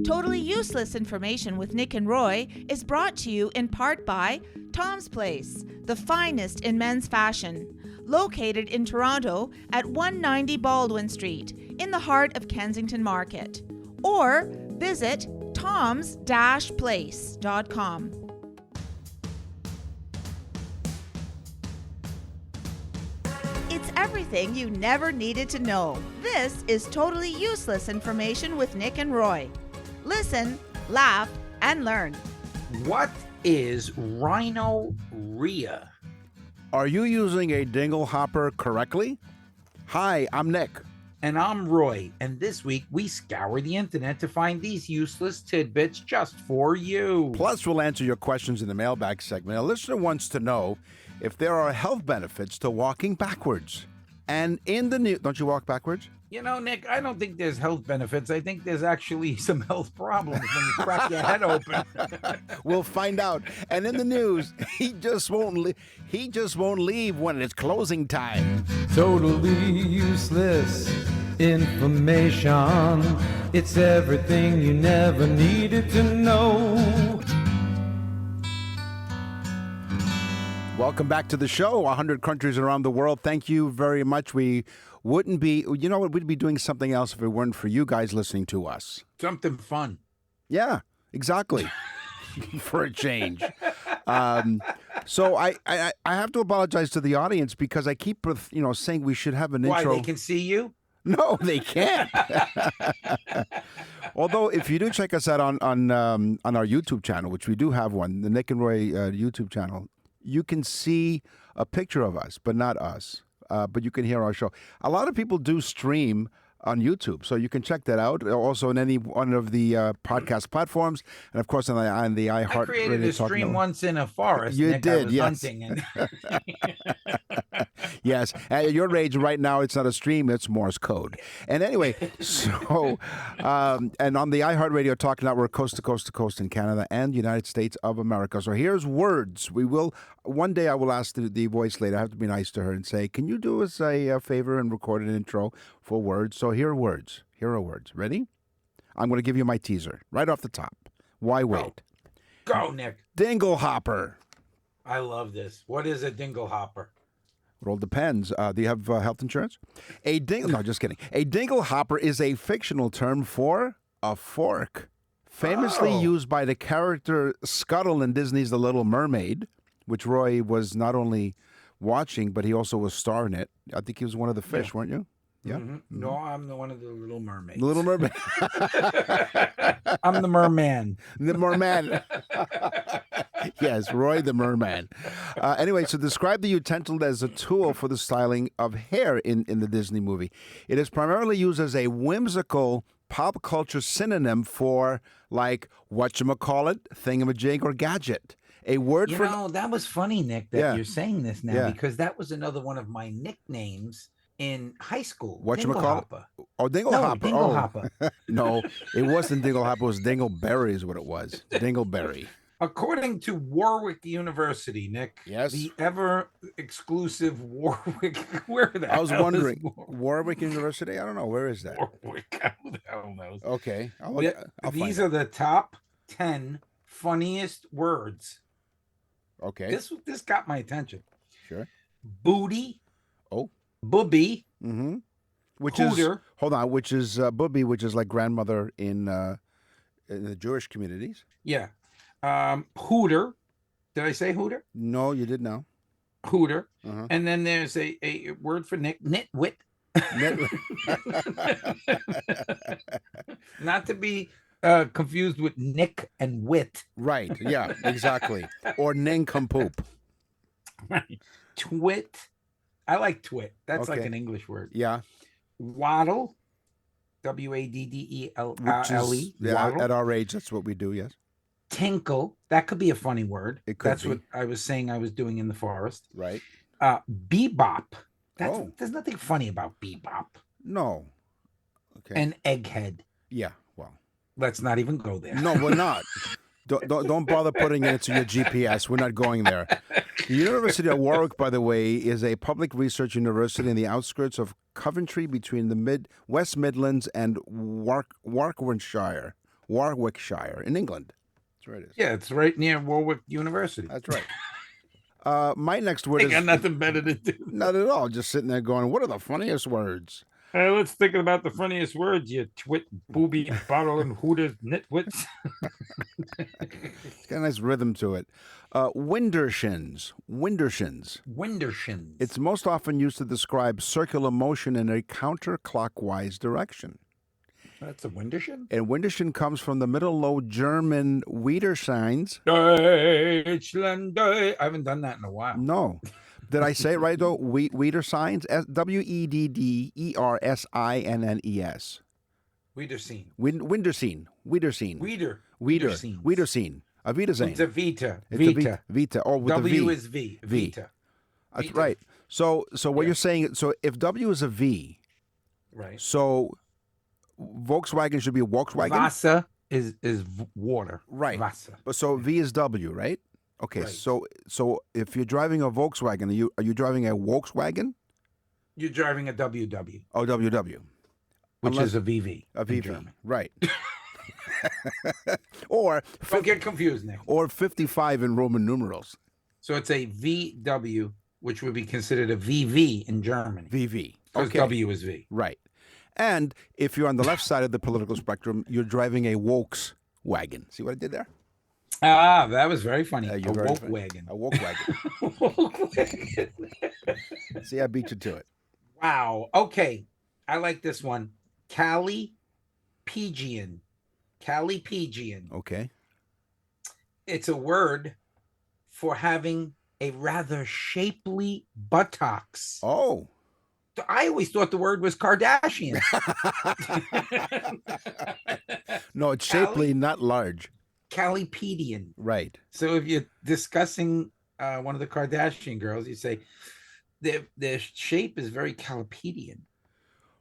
Totally Useless Information with Nick and Roy is brought to you in part by Tom's Place, the finest in men's fashion, located in Toronto at 190 Baldwin Street, in the heart of Kensington Market. Or visit toms-place.com. It's everything you never needed to know. This is Totally Useless Information with Nick and Roy. Listen, laugh, and learn. What is rhinorrhea? Are you using a dinglehopper correctly? Hi, I'm Nick. And I'm Roy, and this week we scour the internet to find these useless tidbits just for you. Plus, we'll answer your questions in the mailbag segment. A listener wants to know if there are health benefits to walking backwards. And in the news, don't you walk backwards? You know, Nick, I don't think there's health benefits. I think there's actually some health problems when you crack your head open. We'll find out. And in the news, he just won't leave when it's closing time. Totally useless information. It's everything you never needed to know. Welcome back to the show. 100 countries around the world. Thank you very much. We wouldn't be, you know what, we'd be doing something else if it weren't for you guys listening to us. Something fun. Yeah, exactly. For a change. So I have to apologize to the audience because I keep, saying we should have an intro. Why, they can see you? No, they can't. Although, if you do check us out on our YouTube channel, which we do have one, the Nick and Roy YouTube channel, you can see a picture of us, but not us. But you can hear our show. A lot of people do stream on YouTube, so you can check that out. Also on any one of the podcast platforms, and of course on the iHeart. I created a stream once in a forest. You Nick, did, I was yes. Hunting and Yes, at your age right now, it's not a stream; it's Morse code. And anyway, so and on the iHeartRadio Talk Network, coast to coast in Canada and the United States of America. So here's words. We will one day. I will ask the voice lady. I have to be nice to her and say, "Can you do us a favor and record an intro for words?" So here are words. Here are words. Ready? I'm going to give you my teaser right off the top. Why wait? Go, Nick. Dinglehopper. I love this. What is a dinglehopper? It all depends. Do you have health insurance? No, just kidding. A dinglehopper is a fictional term for a fork, famously used by the character Scuttle in Disney's The Little Mermaid, which Roy was not only watching, but he also was starring it. I think he was one of the fish, weren't you? Yeah. Mm-hmm. No, I'm the one of the Little Mermaids. The Little Mermaid. I'm the merman. The merman. Yes, Roy the merman. Anyway, so describe the utensil as a tool for the styling of hair in the Disney movie. It is primarily used as a whimsical pop culture synonym for, like, whatchamacallit, thingamajig, or gadget. A word for... that was funny, Nick, that you're saying this now, because that was another one of my nicknames in high school. Whatchamacallit? Oh, dinglehopper. No, dinglehopper. Oh. No, it wasn't dinglehopper. It was dingleberry is what it was. Dingleberry. According to Warwick University, Nick, yes, the ever exclusive Warwick. Where the I was hell wondering, is Warwick University? I don't know. Where is that? Warwick. Who the hell knows? Okay. These are the top 10 funniest words. Okay. This got my attention. Sure. Booty. Oh. Booby. Mm-hmm. Which Hooter. is, hold on, which is booby, which is like grandmother in the Jewish communities. Yeah. Hooter. Did I say hooter? No, you did now. Hooter. Uh-huh. And then there's a word for Nick, nitwit. Not to be confused with Nick and wit. Right. Yeah, exactly. Or nincompoop. Right. Twit. I like twit. That's like an English word. Yeah. Waddle. Waddle. Yeah, at our age, that's what we do, yes. Tinkle. That could be a funny word. It could That's be. what I was saying I was doing in the forest. Right. Bebop. There's nothing funny about bebop. No. Okay. And egghead. Yeah, well. Let's not even go there. No, we're not. Don't bother putting it into your GPS. We're not going there. The University of Warwick, by the way, is a public research university in the outskirts of Coventry between the West Midlands and Warwickshire in England. That's where it is. Yeah, it's right near Warwick University. That's right. My next word They is got nothing better to do. not at all. Just sitting there going, what are the funniest words? Let's think about the funniest words, you twit, booby, bottle, and hooters, nitwits. It's got a nice rhythm to it. Windershins. Windershins. It's most often used to describe circular motion in a counterclockwise direction. That's a Windershin? And Windershin comes from the Middle Low German Widersigns. Deutschland. I haven't done that in a while. No. Did I say it right, though? Widersigns? Weddersinnes. Wiedersehen. Wiedersehen. Wiedersehen. A Wiedersehen. It's a Vita. It's a Vita. Oh, with W the V. is V. Vita. That's Vita. right. So what you're saying, so if W is a V, Right. so Volkswagen should be Volkswagen? Wasser is water. Right. Wasser. But so V is W, right? Okay, Right. so if you're driving a Volkswagen, are you driving a Volkswagen? You're driving a WW, Oh, WW. which Unless- is a VV. A in VV. German. Right. or Don't get confused, Nick. or 55 in Roman numerals. So it's a VW, which would be considered a VV in Germany. VV. Because Okay. W is V. Right. And if you're on the left side of the political spectrum, you're driving a Volkswagen. See what I did there? Ah, that was very funny. A You're very funny. Volkswagen. A Volkswagen. Volkswagen. See, I beat you to it. Wow. Okay. I like this one. Calipegian. Calipegian. Okay. It's a word for having a rather shapely buttocks. Oh. I always thought the word was Kardashian. No, it's shapely, not large. Calipedian. Right. So if you're discussing one of the Kardashian girls, you say their shape is very Calipedian.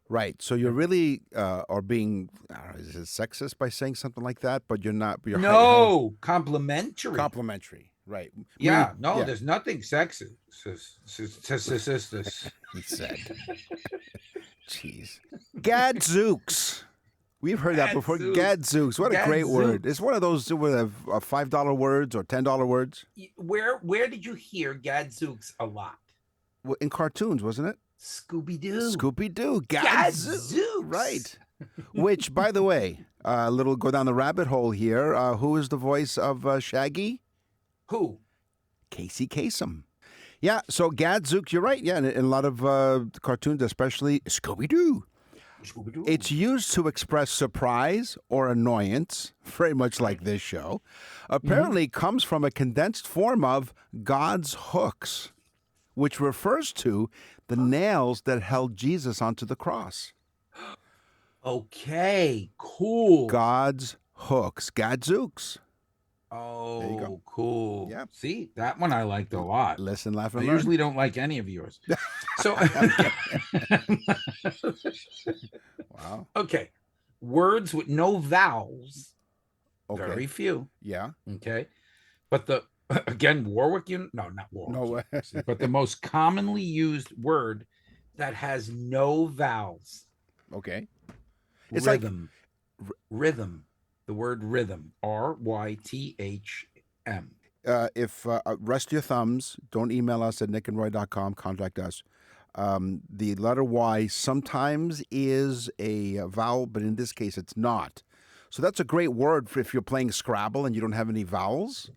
Right. So you're really are being, I don't know, is it sexist by saying something like that? But you're not. You're No, complimentary. complimentary. Right. Yeah, Meaning- no, yeah, there's nothing sexist. he said. Jeez. Gadzooks. We've heard that before. Gadzooks. Gadzooks. What a great word. Gadzooks. It's one of those with $5 words or $10 words. Where did you hear Gadzooks a lot? Well, in cartoons, wasn't it? Scooby-Doo. Scooby-Doo. Gadzooks. Right. Which, by the way, a little go down the rabbit hole here. Who is the voice of Shaggy? Who? Casey Kasem. Yeah, so Gadzooks, you're right. Yeah, in a lot of cartoons, especially Scooby-Doo. Scooby-Doo. It's used to express surprise or annoyance, very much like this show. Apparently comes from a condensed form of God's hooks, which refers to the nails that held Jesus onto the cross. Okay, cool. God's hooks. Gadzooks. There you Oh, go. cool. Yep. See, that one I liked a lot. Listen, laugh, I and learn. usually don't like any of yours. So, Wow. okay, words with no vowels, Okay. very few. Yeah. Okay, but the again Warwick, no, not Warwick, No way. University, but the most commonly used word that has no vowels. Okay. It's like- Rhythm. Rhythm. The word rhythm. RYTHM. If rest your thumbs, don't email us at nickandroy.com. Contact us. The letter Y sometimes is a vowel, but in this case, it's not. So that's a great word for if you're playing Scrabble and you don't have any vowels.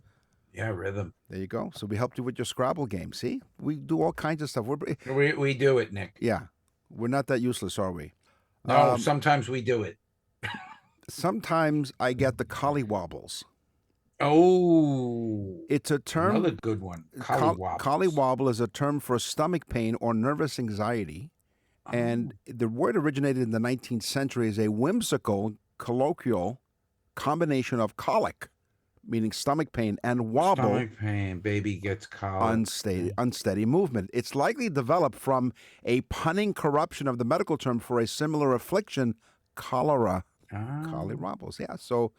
Yeah, rhythm. There you go. So we helped you with your Scrabble game. See, we do all kinds of stuff. We do it, Nick. Yeah, we're not that useless, are we? No, sometimes we do it. Sometimes I get the collywobbles. Oh, It's a term. another good one. Collywobbles. Collywobble is a term for stomach pain or nervous anxiety. And the word originated in the 19th century as a whimsical, colloquial combination of colic, meaning stomach pain, and wobble, Stomach pain, baby gets colic. unsteady movement. It's likely developed from a punning corruption of the medical term for a similar affliction, cholera. Ah. Collywobbles, yeah. So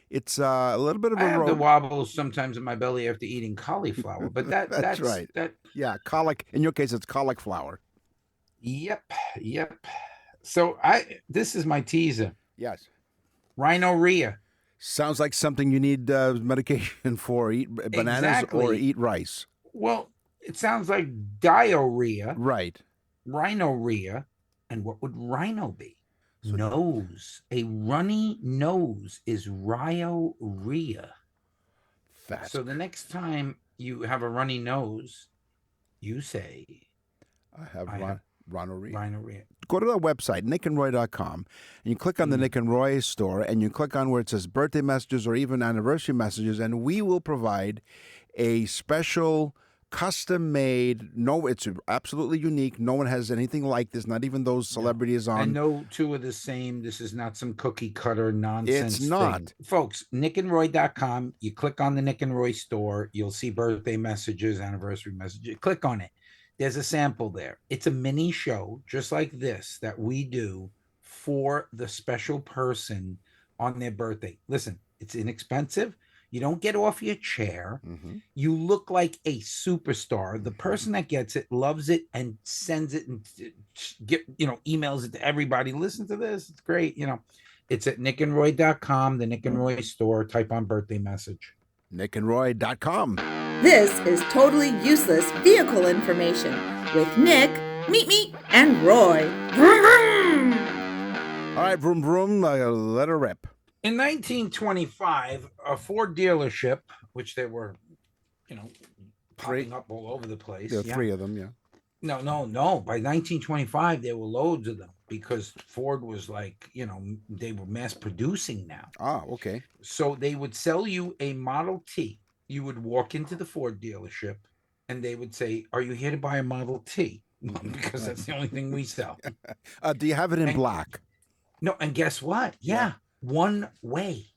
It's a little bit of I a have the road. wobbles sometimes in my belly after eating cauliflower, but That's that's right. that. Yeah, colic. In your case, it's cauliflower. Yep, yep. So this is my teaser. Yes. Rhinorrhea. Sounds like something you need medication for. Eat bananas or Exactly. eat rice. Well, it sounds like diarrhea, Right. rhinorrhea, and what would rhino be? So- Nose. A runny nose is rhinorrhea. Fast. So the next time you have a runny nose, you say I have I have rhinorrhea. rhinorrhea. Go to our website, nickandroy.com, and you click on the Nick and Roy store, and you click on where it says birthday messages or even anniversary messages, and we will provide a special custom-made, no, it's absolutely unique. No one has anything like this, not even those celebrities on. And no two are the same. This is not some cookie cutter nonsense. It's not. thing. Folks, nickandroy.com. You click on the Nick and Roy store. You'll see birthday messages, anniversary messages. Click on it. There's a sample there. It's a mini show just like this that we do for the special person on their birthday. Listen, it's inexpensive. You don't get off your chair. Mhm. You look like a superstar. The person that gets it loves it and sends it and emails it to everybody. Listen to this. It's great. It's at nickandroy.com, the Nick and Roy store. Type on birthday message. nickandroy.com. This is totally useless vehicle information with Nick, Meet, and Roy. Vroom, vroom. All right, vroom, vroom, let her rip. In 1925, a Ford dealership, which they were, popping up all over the place. There are three of them, yeah. No. By 1925, there were loads of them because Ford was like, they were mass producing now. Ah, okay. So they would sell you a Model T. You would walk into the Ford dealership and they would say, "Are you here to buy a Model T?" Because that's the only thing we sell. Do you have it in black? No, and guess what? Yeah. One way.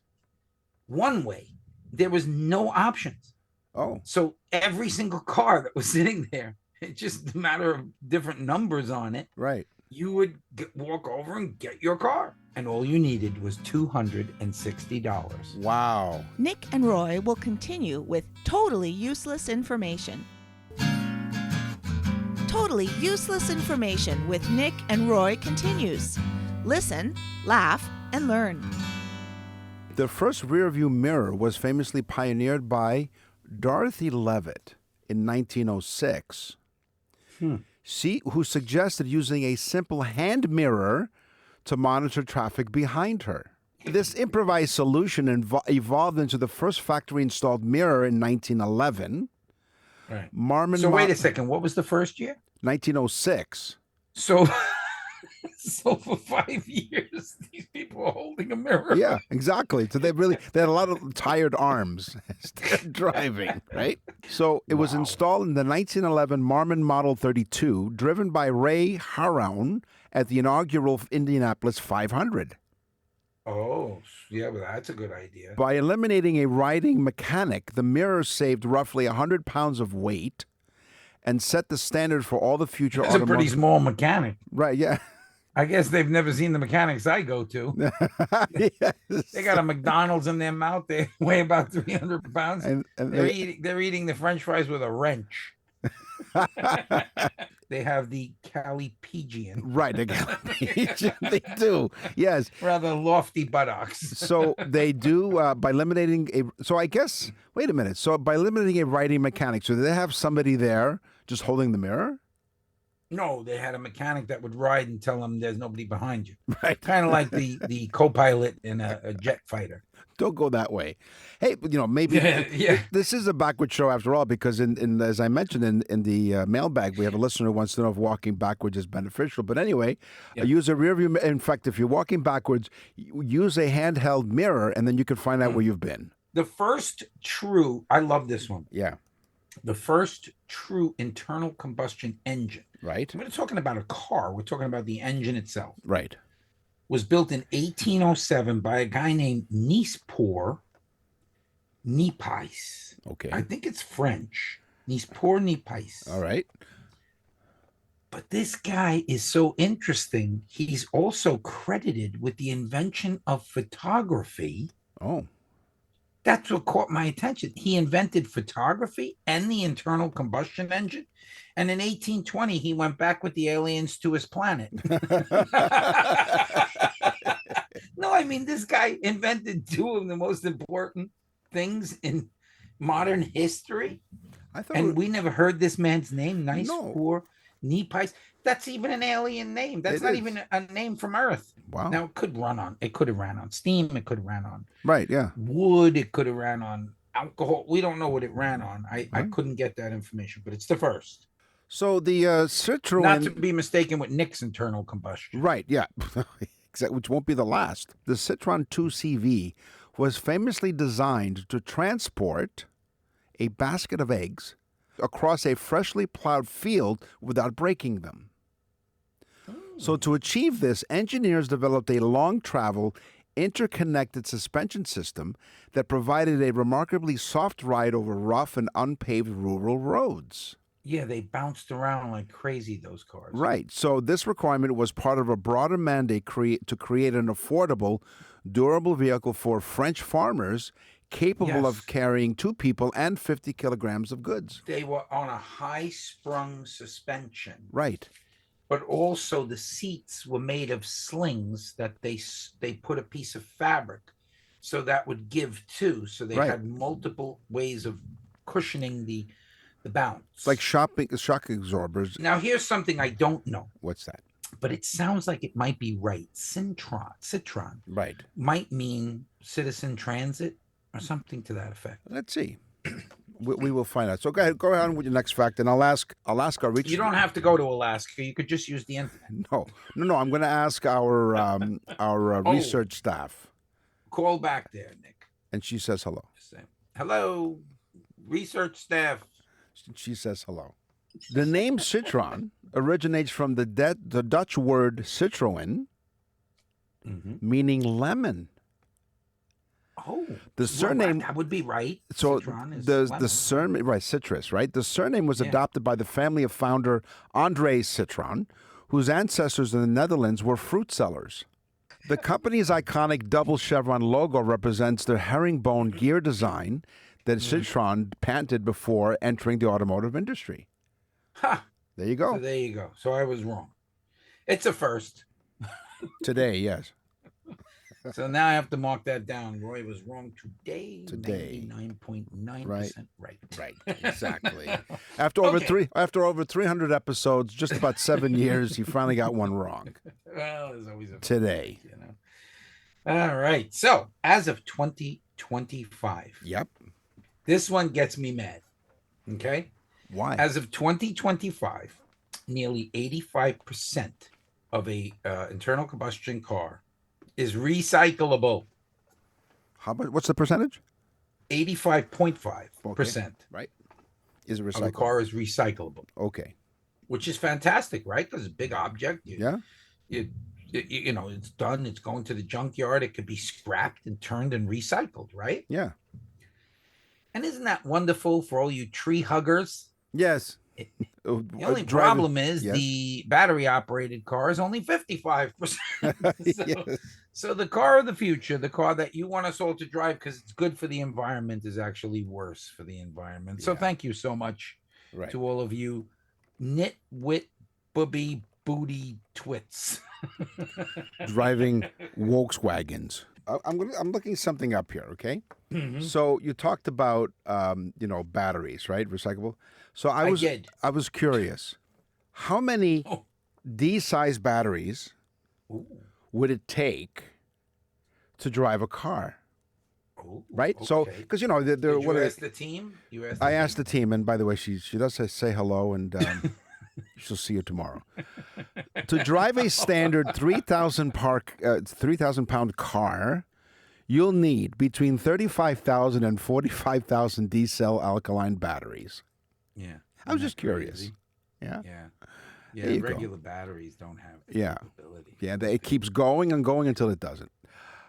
There was no options. Oh. So every single car that was sitting there, it's just a matter of different numbers on it. Right. You would walk over and get your car. And all you needed was $260. Wow. Nick and Roy will continue with totally useless information. Totally useless information with Nick and Roy continues. Listen, laugh, and learn. The first rearview mirror was famously pioneered by Dorothy Levitt in 1906. Who suggested using a simple hand mirror to monitor traffic behind her. This improvised solution evolved into the first factory-installed mirror in 1911. Right. So wait a second. What was the first year? 1906. So for 5 years, these people are holding a mirror. Yeah, exactly. So they had a lot of tired arms driving, right? So it was installed in the 1911 Marmon Model 32, driven by Ray Harroun at the inaugural Indianapolis 500. Oh, yeah, well, that's a good idea. By eliminating a riding mechanic, the mirror saved roughly 100 pounds of weight and set the standard for all the future That's a pretty small mechanic. Right, yeah. I guess they've never seen the mechanics I go to. Yes. They got a McDonald's in their mouth. They weigh about 300 pounds. And they're eating the French fries with a wrench. They have the Calipigian. Right, the Calipigian. They do, yes. Rather lofty buttocks. So they do by eliminating so I guess, wait a minute. So by eliminating a riding mechanic, so do they have somebody there just holding the mirror? No, they had a mechanic that would ride and tell them there's nobody behind you. Right. Kind of like the co-pilot in a jet fighter. Don't go that way. Hey, maybe this is a backward show after all, because in as I mentioned in the mailbag, we have a listener who wants to know if walking backwards is beneficial. But anyway, use a rear view. In fact, if you're walking backwards, use a handheld mirror, and then you can find out where you've been. The first true, I love this one. Yeah. The first true internal combustion engine. Right. We're not talking about a car. We're talking about the engine itself. Right. Was built in 1807 by a guy named Nispor Nipais. Okay. I think it's French. Nispor Nipais. All right. But this guy is so interesting. He's also credited with the invention of photography. Oh. That's what caught my attention. He invented photography and the internal combustion engine. And in 1820, he went back with the aliens to his planet. No, I mean, this guy invented two of the most important things in modern history. I thought And we never heard this man's name. Nice No. poor knee pies. That's even an alien name. That's It not is. even a name from Earth. Wow. Now it could have ran on steam. It could have ran on Right, yeah. wood. It could have ran on alcohol. We don't know what it ran on. I Right. couldn't get that information, but it's the first. So the Citroen... Not to be mistaken with Nick's internal combustion. Right, yeah. Exactly, which won't be the last. The Citroen 2CV was famously designed to transport a basket of eggs across a freshly plowed field without breaking them. So to achieve this, engineers developed a long-travel, interconnected suspension system that provided a remarkably soft ride over rough and unpaved rural roads. Yeah, they bounced around like crazy, those cars. Right. So this requirement was part of a broader mandate to create an affordable, durable vehicle for French farmers capable of Yes. carrying 2 people and 50 kilograms of goods. They were on a high-sprung suspension. Right. But also the seats were made of slings that they put a piece of fabric so that would give too. So they Right. had multiple ways of cushioning the bounce. It's like shock absorbers. Now here's something I don't know, What's that? but it sounds like it might be right. Citron Right. might mean citizen transit or something to that effect. Let's see. We will find out. So go ahead on with your next fact, and I'll ask our reach. You don't have to go to Alaska. You could just use the internet. No. I'm going to ask our research staff, Call back there, Nick. and she says hello. Just say, hello, research staff. She says hello. The name Citroen originates from the Dutch word Citroen, meaning lemon. Oh, The surname. that would be right. So Citron is the lemon. surname, right, citrus, right? The surname was Yeah. adopted by the family of founder André Citroen, whose ancestors in the Netherlands were fruit sellers. The company's iconic double chevron logo represents the herringbone gear design that Citroen patented before entering the automotive industry. Ha! There you So go. there you go. So I was wrong. It's a first. Today, yes. So now I have to mark that down. Roy was wrong today. Today. 99.9% right. Right, exactly. After over 300 episodes, just about 7 years, he finally got one wrong. Well, there's always a Today. you know. All right. So as of 2025, Yep. this one gets me mad. Okay. Why? As of 2025, nearly 85% of a internal combustion car is recyclable. How much? What's the percentage? 85.5% Right. Is it of a recycled? car is recyclable, Okay. which is fantastic, right? Because it's a big object. Yeah. You know, it's done. It's going to the junkyard. It could be scrapped and turned and recycled, right? Yeah. And isn't that wonderful for all you tree huggers? Yes. The only problem is the battery operated car is only 55%. So the car of the future, the car that you want us all to drive because it's good for the environment, is actually worse for the environment. So thank you so much to all of you nitwit booby booty twits driving Volkswagens. I'm looking something up here. Okay. So you talked about batteries, right? Recyclable. So I was curious, how many D-size batteries would it take to drive a car? Right. Okay. So because Did you ask the team? I asked the team, and by the way, she does say hello, and she'll see you tomorrow. To drive a standard 3,000 pound car, you'll need between 35,000 and 45,000 D-cell alkaline batteries. Yeah. I was just curious. Crazy? Yeah. Yeah. Regular batteries don't have that capability. Yeah. It keeps going and going until it doesn't.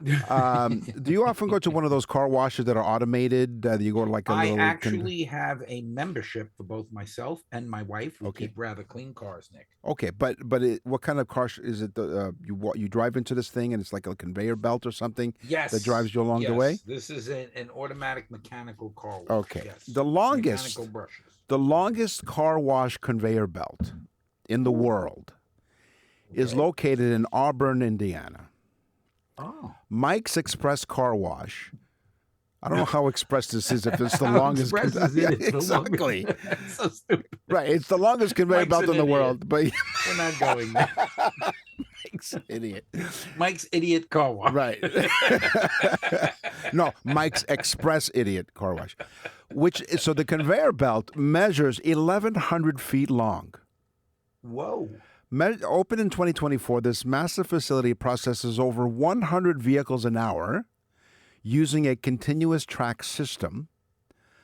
Do you often go to one of those car washes that are automated? Do you go to like a I little? actually have a membership for both myself and my wife. We Okay. keep rather clean cars, Nick. Okay, but what kind of car is it? You drive into this thing and it's like a conveyor belt or something Yes. that drives you along the Yes. way. This is an automatic mechanical car wash. Okay. Yes. The longest Mechanical brushes. the longest car wash conveyor belt in the world is located in Auburn, Indiana. Oh. Mike's Express Car Wash. I don't know how express this is. If it's the How longest, express is it? It's the exactly. longest. That's so stupid. Right, it's the longest conveyor Mike's belt an in the idiot. world. But We're not going there. Mike's an idiot. Mike's idiot car wash. Right. No, Mike's Express Idiot Car Wash. So the conveyor belt measures 1,100 feet long. Whoa. Open in 2024, this massive facility processes over 100 vehicles an hour using a continuous track system.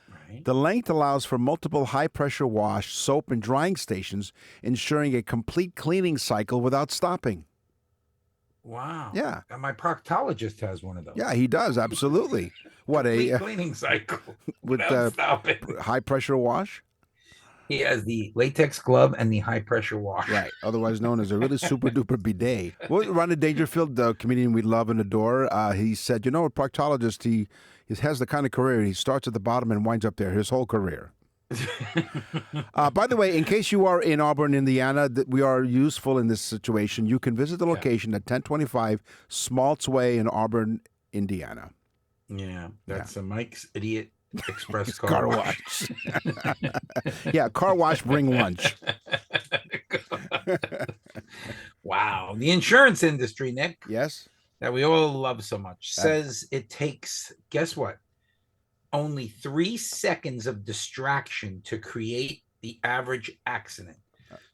Right. The length allows for multiple high-pressure wash, soap, and drying stations, ensuring a complete cleaning cycle without stopping. Wow. Yeah. And my proctologist has one of those. Yeah, he does, absolutely. What, Complete a cleaning cycle. with Without stopping. high-pressure wash? He has the latex glove and the high pressure wash. Right, otherwise known as a really super-duper bidet. Well, Ronnie Dangerfield, the comedian we love and adore, he said, a proctologist, he has the kind of career, he starts at the bottom and winds up there his whole career. By the way, in case you are in Auburn, Indiana, that we are useful in this situation, you can visit the location at 1025 Smaltz Way in Auburn, Indiana. Yeah, that's a Mike's Idiot Express Car wash. Yeah, car wash, bring lunch. Wow. The insurance industry, Nick, Yes? that we all love so much, says it takes, guess what? Only 3 seconds of distraction to create the average accident.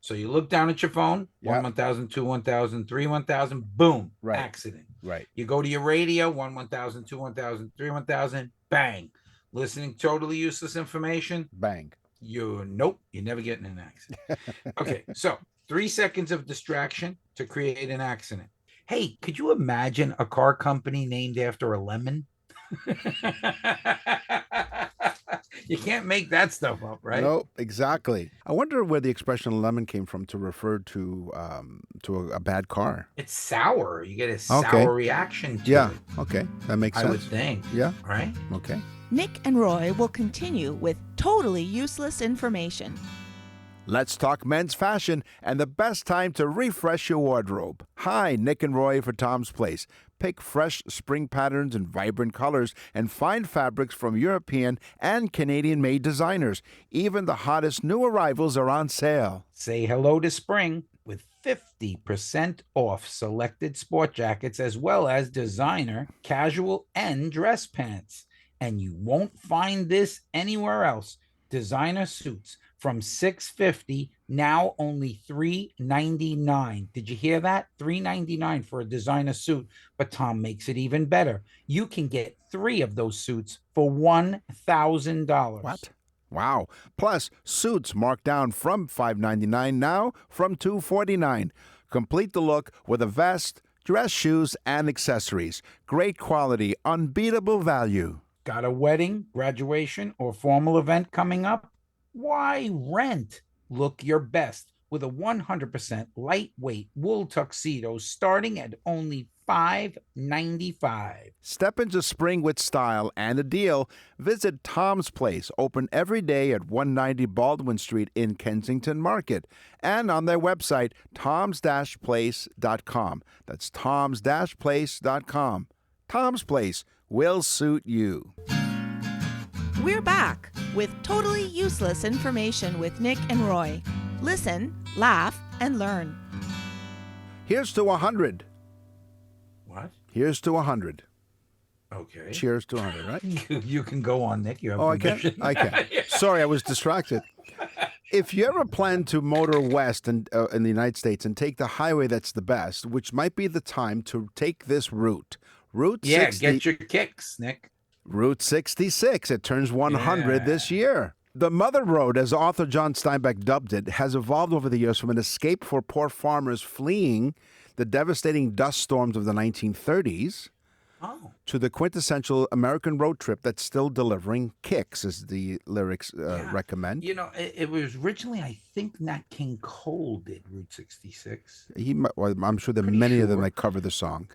So you look down at your phone, 1,000, 2, 1,000, 3, 1,000, boom, accident. Right. You go to your radio, 1,000, 2, 1,000, 3, 1,000, bang. Listening totally useless information. Bang. You're never getting in an accident. Okay, so 3 seconds of distraction to create an accident. Hey, could you imagine a car company named after a lemon? You can't make that stuff up, right? No, exactly. I wonder where the expression lemon came from to refer to a bad car. It's sour. You get a sour reaction to it. Okay. That makes sense. I would think. Yeah. Right? Okay. Nick and Roy will continue with totally useless information. Let's talk men's fashion and the best time to refresh your wardrobe. Hi, Nick and Roy for Tom's Place. Pick fresh spring patterns and vibrant colors and fine fabrics from European and Canadian-made designers. Even the hottest new arrivals are on sale. Say hello to spring with 50% off selected sport jackets as well as designer, casual, and dress pants. And you won't find this anywhere else. Designer suits from $650, now only $399. Did you hear that? $399 for a designer suit. But Tom makes it even better. You can get 3 of those suits for $1,000. What? Wow. Plus, suits marked down from $599 now from $249. Complete the look with a vest, dress shoes, and accessories. Great quality, unbeatable value. Got a wedding, graduation, or formal event coming up? Why rent? Look your best with a 100% lightweight wool tuxedo starting at only $595. Step into spring with style and a deal. Visit Tom's Place, open every day at 190 Baldwin Street in Kensington Market, and on their website, toms-place.com. That's toms-place.com. Tom's Place will suit you. We're back with totally useless information with Nick and Roy. Listen, laugh, and learn. Here's to 100. What? Here's to 100. Okay. Cheers to 100, right? You can go on, Nick. You have I permission. can. I can. Sorry, I was distracted. If you ever plan to motor west in the United States and take the highway that's the best, which might be the time to take this route. Route 60. Get your kicks, Nick. Route 66. It turns 100 this year. The Mother Road, as author John Steinbeck dubbed it, has evolved over the years from an escape for poor farmers fleeing the devastating dust storms of the 1930s Oh. to the quintessential American road trip that's still delivering kicks, as the lyrics recommend. You know, it was originally, I think Nat King Cole did Route 66. Well, I'm sure that Pretty many of them sure. might cover the song.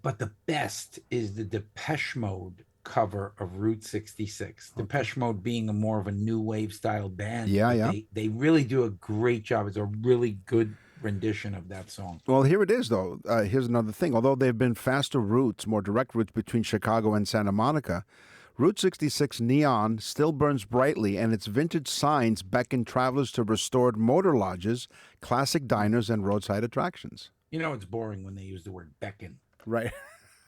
But the best is the Depeche Mode cover of Route 66. Okay. Depeche Mode being a more of a new wave style band. Yeah. They really do a great job. It's a really good rendition of that song. Well, here it is, though. Here's another thing. Although there have been faster routes, more direct routes between Chicago and Santa Monica, Route 66 neon still burns brightly, and its vintage signs beckon travelers to restored motor lodges, classic diners, and roadside attractions. You know, it's boring when they use the word beckon. Right.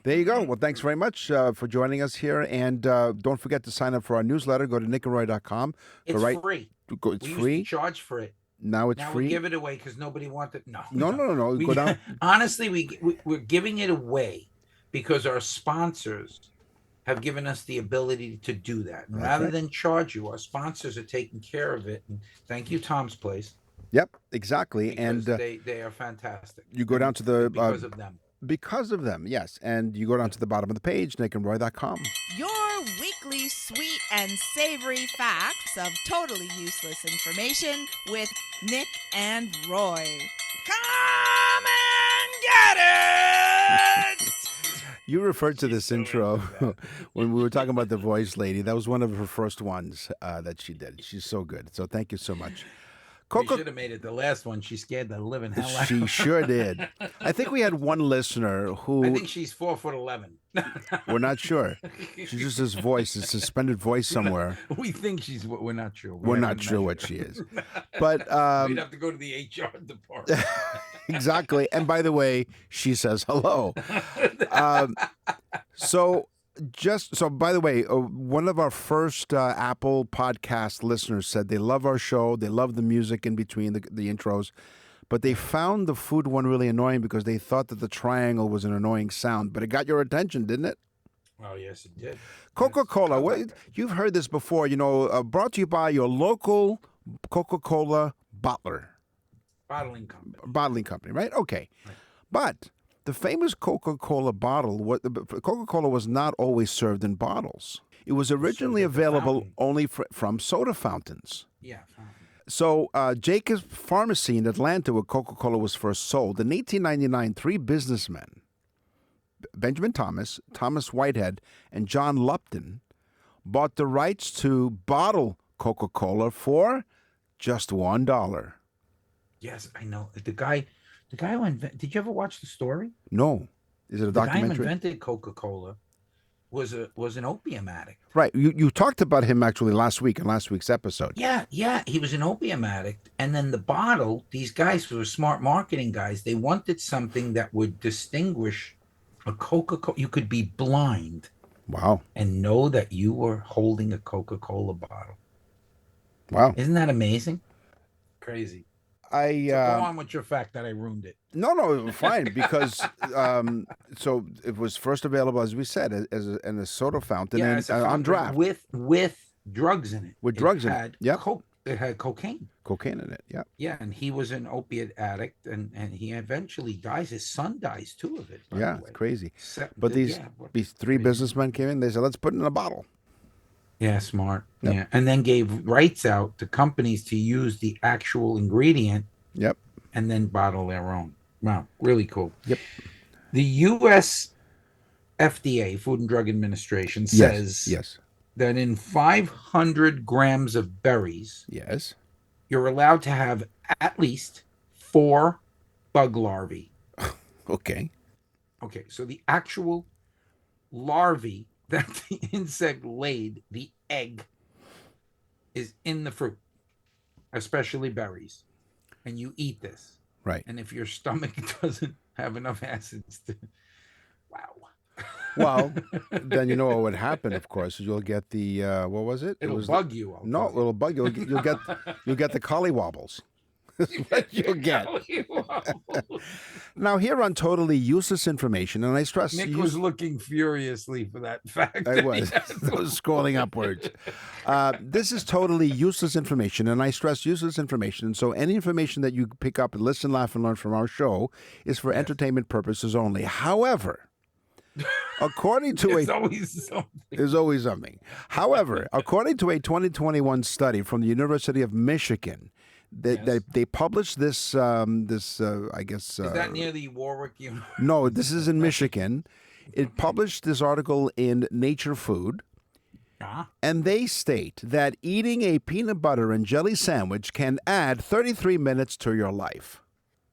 There you go. Well, thanks very much for joining us here. And don't forget to sign up for our newsletter. Go to nickandroy.com. It's free. It's we free. Used to charge for it. Now it's free. We give it away because nobody wanted. No. Go down. Honestly, we're giving it away because our sponsors have given us the ability to do that. And rather than charge you, our sponsors are taking care of it. And thank you, Tom's Place. Yep, exactly. Because and they are fantastic. You go down to the because of them. Because of them, yes. And you go down to the bottom of the page, nickandroy.com. Your weekly sweet and savory facts of totally useless information with Nick and Roy. Come and get it! You referred to this intro when we were talking about the voice lady. That was one of her first ones that she did. She's so good. So thank you so much. We should have made it the last one. She scared the living hell out. She sure did. I think we had one listener who... I think she's 4'11". We're not sure. She's just this voice, a suspended voice somewhere. We think she's... We're not sure. We're not sure what she is. But we'd have to go to the HR department. Exactly. And by the way, she says hello. By the way, one of our first Apple podcast listeners said they love our show. They love the music in between the intros, but they found the food one really annoying because they thought that the triangle was an annoying sound. But it got your attention, didn't it? Oh, yes, it did. Coca-Cola. You've heard this before, brought to you by your local Coca-Cola bottler. Bottling company. Bottling company, right? Okay. Right. But the famous Coca-Cola bottle, Coca-Cola was not always served in bottles. It was originally available only from soda fountains. Yeah. So Jacobs Pharmacy in Atlanta, where Coca-Cola was first sold, in 1899, three businessmen, Benjamin Thomas, Thomas Whitehead, and John Lupton, bought the rights to bottle Coca-Cola for just $1. Yes, I know. The guy who invented... Did you ever watch the story? No. Is it a documentary? The guy who invented Coca-Cola was an opium addict. Right. You talked about him actually last week in last week's episode. Yeah. He was an opium addict. And then the bottle, these guys who were smart marketing guys, they wanted something that would distinguish a Coca-Cola. You could be blind. Wow. And know that you were holding a Coca-Cola bottle. Wow. Isn't that amazing? Crazy. Go on with your fact that I ruined it. No, fine, because so it was first available, as we said, in a soda fountain and on draft with drugs in it. With drugs in it, yeah. It had cocaine. Cocaine in it, yeah. Yeah, and he was an opiate addict, and he eventually dies. His son dies too of it. Yeah, crazy. But these three businessmen came in. They said, "Let's put it in a bottle." Yeah, smart. Yep. Yeah, and then gave rights out to companies to use the actual ingredient. Yep. And then bottle their own. Wow, really cool. Yep. The U.S. FDA, Food and Drug Administration, says yes. that in 500 grams of berries, yes, you're allowed to have at least 4 bug larvae. Okay. Okay, so the actual larvae that the insect laid, the egg, is in the fruit, especially berries. And you eat this. Right. And if your stomach doesn't have enough acids to... Wow. Well, then you know what would happen, of course, is you'll get the, what was it? It'll bug you. It'll bug you. You'll get the collywobbles. That's what you'll get. Now, here on Totally Useless Information, and I stress... Nick was looking furiously for that fact. I was. I was scrolling upwards. This is totally useless information, and I stress useless information. So any information that you pick up and listen, laugh, and learn from our show is for entertainment purposes only. However, According to There's a always something. There's always something. However, according to a 2021 study from the University of Michigan, they published this, I guess... Is that near the Warwick No, this is in Michigan. It published this article in Nature Food, and they state that eating a peanut butter and jelly sandwich can add 33 minutes to your life.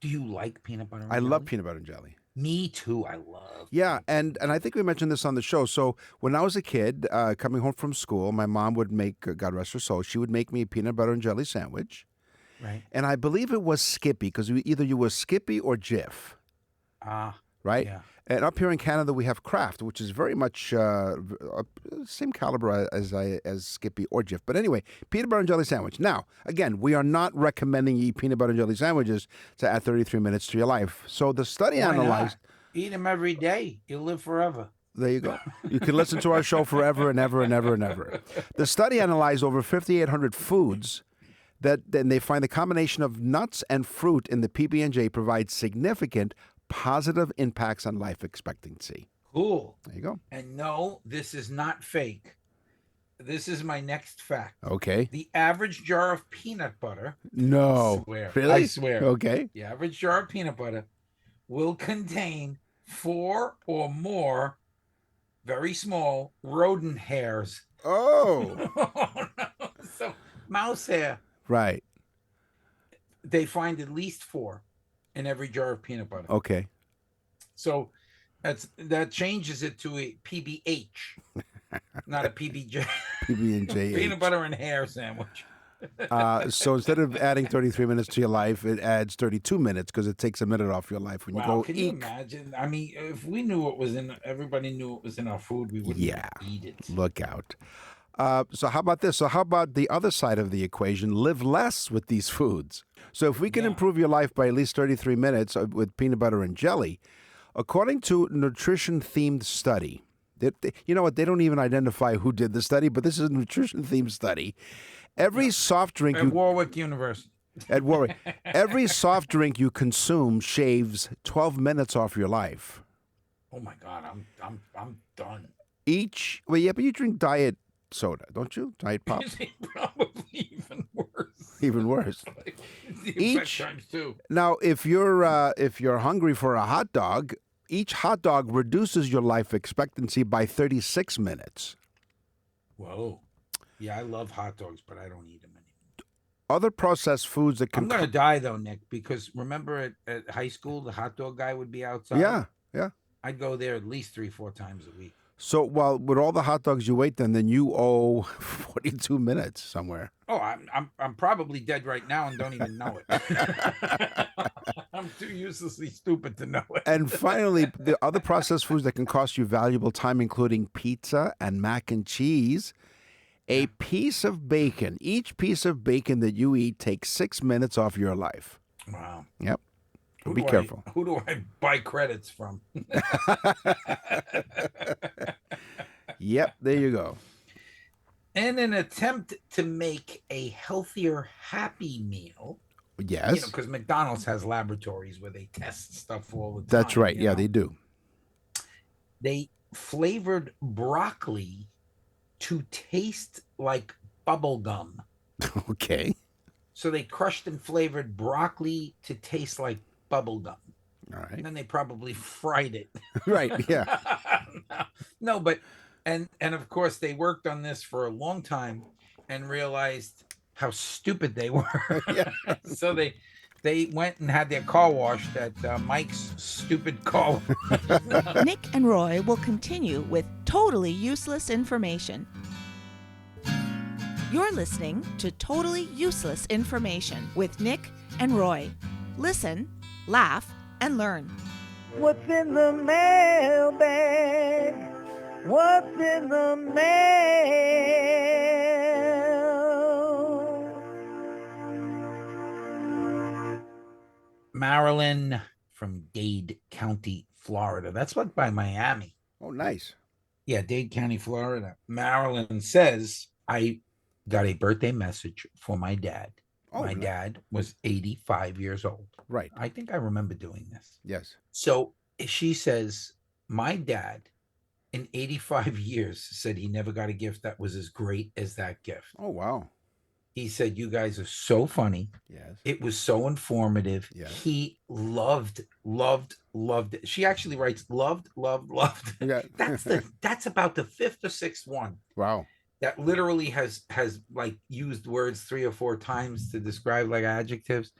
Do you like peanut butter and I jelly? love peanut butter and jelly. Me too. I love. Yeah, and I think we mentioned this on the show. So when I was a kid, coming home from school, my mom would make, God rest her soul, she would make me a peanut butter and jelly sandwich. Right. And I believe it was Skippy, because either you were Skippy or Jif. Right? Yeah. And up here in Canada, we have Kraft, which is very much same caliber as Skippy or Jif. But anyway, peanut butter and jelly sandwich. Now, again, we are not recommending you eat peanut butter and jelly sandwiches to add 33 minutes to your life. So the study analyzed... Eat them every day. You'll live forever. There you go. You can listen to our show forever and ever and ever and ever. The study analyzed over 5,800 foods then they find the combination of nuts and fruit in the PB&J provides significant positive impacts on life expectancy. Cool. There you go. And no, this is not fake. This is my next fact. Okay. The average jar of peanut butter. No. I swear. Really? I swear. Okay. The average jar of peanut butter will contain 4 or more very small rodent hairs. Oh. Oh no. So mouse hair. Right. They find at least 4 in every jar of peanut butter. Okay. So that changes it to a PBH, not a PBJ. PB&J. Peanut butter and hair sandwich. So instead of adding 33 minutes to your life, it adds 32 minutes because it takes a minute off your life when you go Can eat. you imagine? I mean, if we knew what was in, everybody knew what was in our food, we wouldn't eat it. Look out. So how about this? So how about the other side of the equation? Live less with these foods. So if we can improve your life by at least 33 minutes with peanut butter and jelly, according to a nutrition-themed study, you know what? They don't even identify who did the study, but this is a nutrition-themed study. Every soft drink at Warwick University. At Warwick, every soft drink you consume shaves 12 minutes off your life. Oh my God, I'm done. But you drink diet soda, don't you? Diet pop. Probably even worse. Even worse. Each times 2. Now, if you're hungry for a hot dog, each hot dog reduces your life expectancy by 36 minutes. Whoa. Yeah, I love hot dogs, but I don't eat them anymore. Other processed foods that can... I'm going to die, though, Nick, because remember at high school, the hot dog guy would be outside? Yeah. I'd go there at least 3-4 times a week. So, with all the hot dogs you ate, then you owe 42 minutes somewhere. Oh, I'm probably dead right now and don't even know it. I'm too uselessly stupid to know it. And finally, the other processed foods that can cost you valuable time, including pizza and mac and cheese. A piece of bacon, each piece of bacon that you eat takes 6 minutes off your life. Wow. Yep. Be careful. Who do I buy credits from? Yep, there you go. In an attempt to make a healthier Happy Meal. Yes. Because McDonald's has laboratories where they test stuff all the time. That's right. Yeah, they do. They flavored broccoli to taste like bubble gum. Okay. So they crushed and flavored broccoli to taste like bubble gum. All right. And then they probably fried it. Right, yeah. No, but and of course they worked on this for a long time and realized how stupid they were. Yeah. So they went and had their car washed at Mike's stupid car wash. Nick and Roy will continue with totally useless information. You're listening to Totally Useless Information with Nick and Roy. Listen, laugh, and learn. What's in the mailbag? What's in the mail? Marilyn from Dade County, Florida. That's what by Miami. Oh, nice. Yeah, Dade County, Florida. Marilyn says, I got a birthday message for my dad. Oh, my nice. dad was 85 years old. Right. I think I remember doing this. Yes. So she says, my dad in 85 years said he never got a gift that was as great as that gift. Oh, wow. He said, "You guys are so funny. Yes. It was so informative." Yes. He loved it. She actually writes, loved. Yeah. That's about the fifth or sixth one Wow. that literally has like used words 3 or 4 times to describe like adjectives.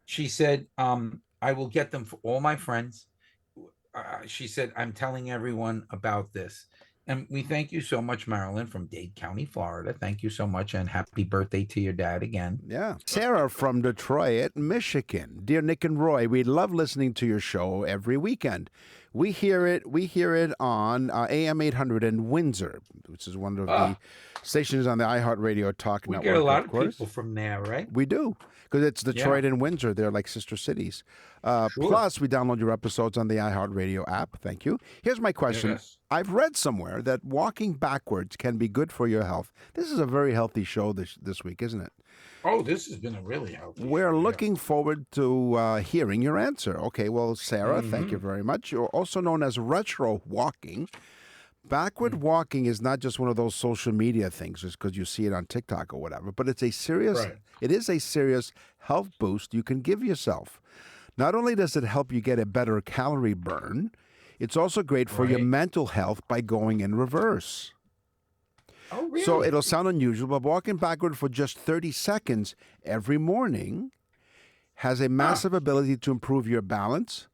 She said, I will get them for all my friends. She said, I'm telling everyone about this. And we thank you so much, Marilyn, from Dade County, Florida. Thank you so much, and happy birthday to your dad again. Yeah. Sarah from Detroit, Michigan. Dear Nick and Roy, we love listening to your show every weekend. We hear it on AM 800 in Windsor, which is one of the stations on the iHeartRadio Talk We Network. get a lot of course. people from there, right? We do, because it's Detroit and Windsor. They're like sister cities. Sure. Plus, we download your episodes on the iHeartRadio app. Thank you. Here's my question. Yes. I've read somewhere that walking backwards can be good for your health. This is a very healthy show this week, isn't it? Oh, this has been a really healthy We're show, yeah. looking forward to hearing your answer. Okay, well, Sarah, thank you very much. You're also known as retro walking. Backward walking is not just one of those social media things just because you see it on TikTok or whatever, but it's a serious, it is a serious health boost you can give yourself. Not only does it help you get a better calorie burn, it's also great for your mental health by going in reverse. Oh, really? So it'll sound unusual, but walking backward for just 30 seconds every morning has a massive ability to improve your balance,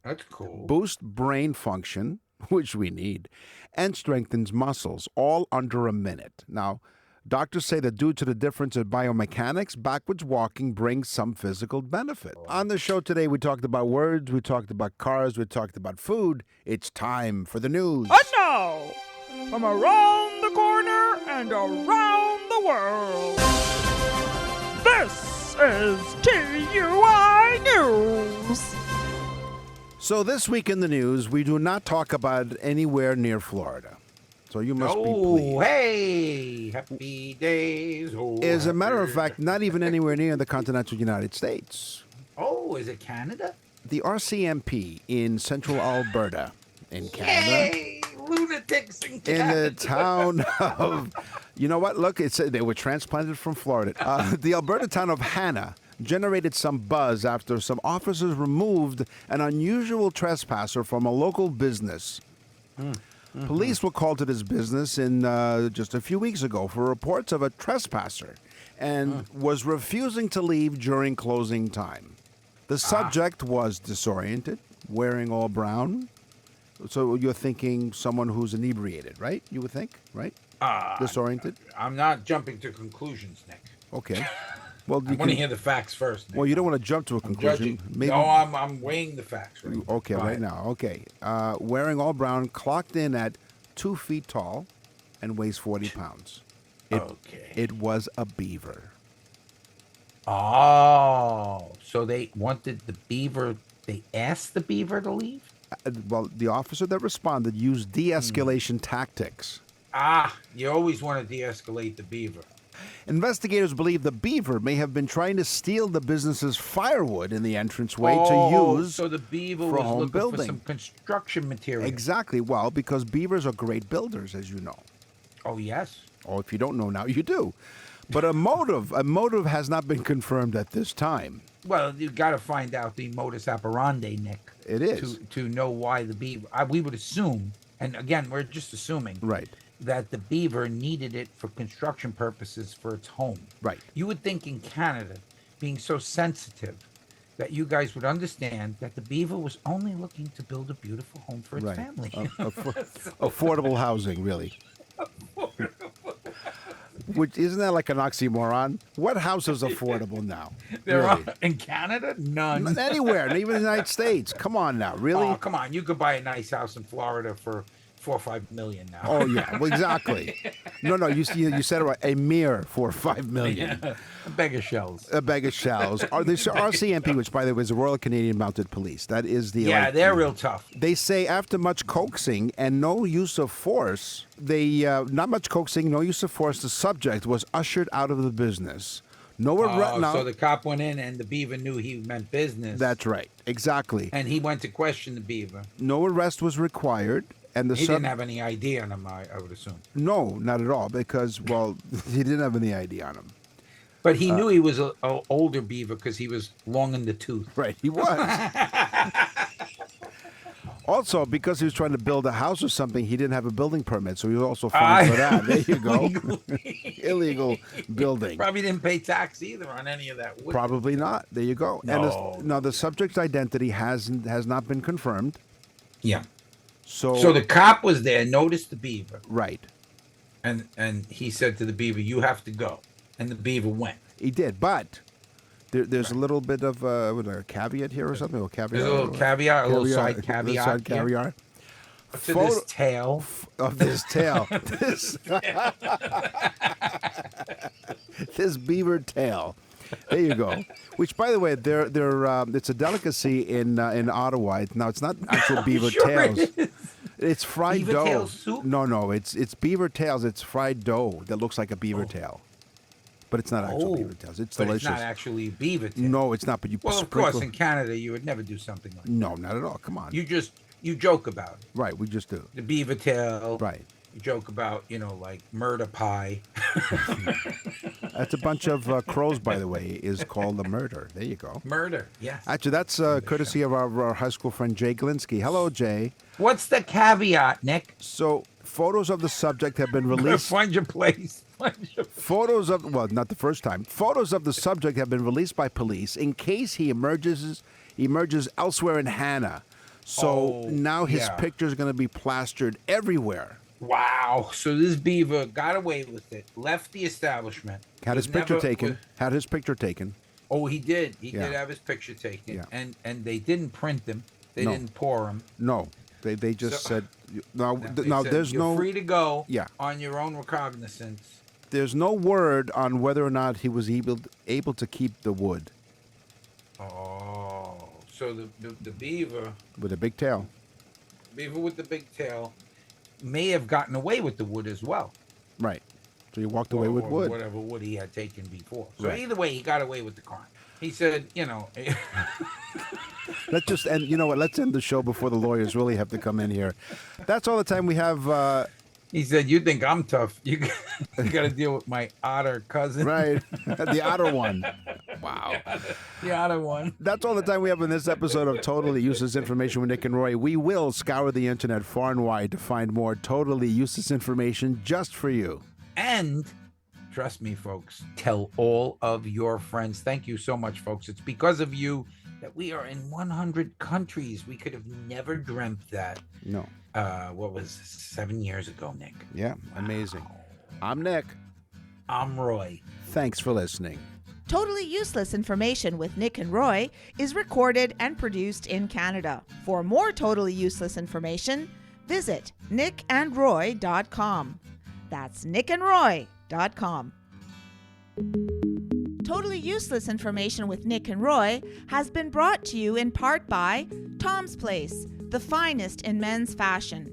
That's cool. boost brain function, which we need, and strengthens muscles, all under a minute. Now, doctors say that due to the difference in biomechanics, backwards walking brings some physical benefit. On the show today, we talked about words, we talked about cars, we talked about food. It's time for the news. And now, from around the corner and around the world, this is TUI News. So this week in the news, we do not talk about anywhere near Florida. So you must be pleased. Hey, happy days. Oh, As a matter of happy- fact, not even anywhere near the continental United States. Oh, is it Canada? The RCMP in central Alberta, in Canada, Yay, lunatics in in Canada. the town of, you know what? Look, they were transplanted from Florida. The Alberta town of Hanna generated some buzz after some officers removed an unusual trespasser from a local business. Police were called to this business in just a few weeks ago for reports of a trespasser and was refusing to leave during closing time. The subject was disoriented, wearing all brown. So you're thinking someone who's inebriated, right? You would think, right? Disoriented? I'm not jumping to conclusions, Nick. Okay. Well, I want to hear the facts first, Nick. well, you don't want to jump to a I'm conclusion. judging. No, I'm weighing the facts. Right, Okay, Go right ahead. now. Okay. Wearing all brown, clocked in at 2 feet tall and weighs 40 pounds. Okay. It was a beaver. Oh, so they wanted the beaver. They asked the beaver to leave. Well, the officer that responded used de-escalation tactics. You always want to de-escalate the beaver. Investigators believe the beaver may have been trying to steal the business's firewood in the entranceway Oh, to use so the beaver for was home looking building. for some construction material. Exactly. Well, because beavers are great builders, as you know. Oh, yes. Or if you don't know now, you do. But a motive has not been confirmed at this time. Well, you got to find out the modus operandi, Nick. It is. To know why the beaver. We would assume, and again, we're just assuming, Right. that the beaver needed it for construction purposes for its home. Right. You would think in Canada, being so sensitive, that you guys would understand that the beaver was only looking to build a beautiful home for its Right. family. Affordable housing, really. Which isn't that like an oxymoron? What house is affordable now? There Really? are in Canada, none. Anywhere, not even the United States. Come on now, really? Oh, come on! You could buy a nice house in Florida for $4 or $5 million now. Oh yeah, well, exactly. No, you said it right. A mere $4 or $5 million. A bag of shells. A bag of shells. The RCMP, which by the way is the Royal Canadian Mounted Police, that is the Yeah, they're real tough. They say after much coaxing and no use of force, not much coaxing, no use of force, the subject was ushered out of the business. No arrest. So the cop went in, and the beaver knew he meant business. That's right, exactly. And he went to question the beaver. No arrest was required, And the He didn't have any ID on him, I would assume. No, not at all, because, well, he didn't have any ID on him. But he knew he was an older beaver because he was long in the tooth. Right, he was. Also, because he was trying to build a house or something, he didn't have a building permit, so he was also fined for that. There you go. Illegal building. Probably didn't pay tax either on any of that wood. Probably not. There you go. No. And now the subject's identity has not been confirmed. Yeah. So the cop was there, noticed the beaver, right. and he said to the beaver, "You have to go." And the beaver went. He did, but there's a little bit of a caveat here or something. There's a little caveat, a little side caveat. Side caveat. To this tail. Of this tail. This beaver tail. There you go. Which, by the way, it's a delicacy in Ottawa. Now, it's not actual beaver Sure tails. it is. It's fried Beaver dough. tail soup? No, it's beaver tails. It's fried dough that looks like a beaver tail, but it's not actual beaver tails. It's but delicious. it's not actually beaver tail. No, it's not. But you Well, of sprinkle. course, in Canada, you would never do something like that. No, not at all. Come on. You joke about it. Right, we just do. The beaver tail. Right. You joke about, like murder pie. That's a bunch of crows, by the way, is called a murder. There you go. Murder, yes. Actually, that's courtesy of our high school friend Jay Glinsky. Hello, Jay. What's the caveat, Nick? So, photos of the subject have been released. Find your place. Photos of, well, not the first time. Photos of the subject have been released by police in case he emerges elsewhere in Hannah. So now his picture is going to be plastered everywhere. Wow. So this beaver got away with it, left the establishment. Had his picture taken. Oh, he did. He Yeah. did have his picture taken. Yeah. And they didn't print him. They No. didn't pour him. No, they just said, now They said, there's you're no free to go Yeah. on your own recognizance. there's no word on whether or not he was able to keep the wood Oh. So the beaver with a big tail. with the big tail may have gotten away with the wood as well. Right. So he walked away with or wood. whatever wood he had taken before. So Right. either way, he got away with the crime. He said, Let's just end. You know what? Let's end the show before the lawyers really have to come in here. That's all the time we have. he said, "You think I'm tough? You got to deal with my otter cousin." Right. The otter one. Wow. The otter one. That's all the time we have in this episode of Totally Useless Information with Nick and Roy. We will scour the internet far and wide to find more totally useless information just for you. And trust me, folks, tell all of your friends. Thank you so much, folks. It's because of you that we are in 100 countries. We could have never dreamt that. No. What was 7 years ago, Nick? Yeah. Amazing. I'm Nick. I'm Roy. Thanks for listening. Totally Useless Information with Nick and Roy is recorded and produced in Canada. For more totally useless information, visit nickandroy.com. That's nickandroy.com. Totally Useless Information with Nick and Roy has been brought to you in part by Tom's Place, the finest in men's fashion.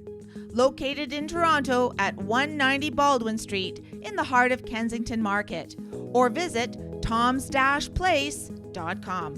Located in Toronto at 190 Baldwin Street in the heart of Kensington Market. Or visit toms-place.com.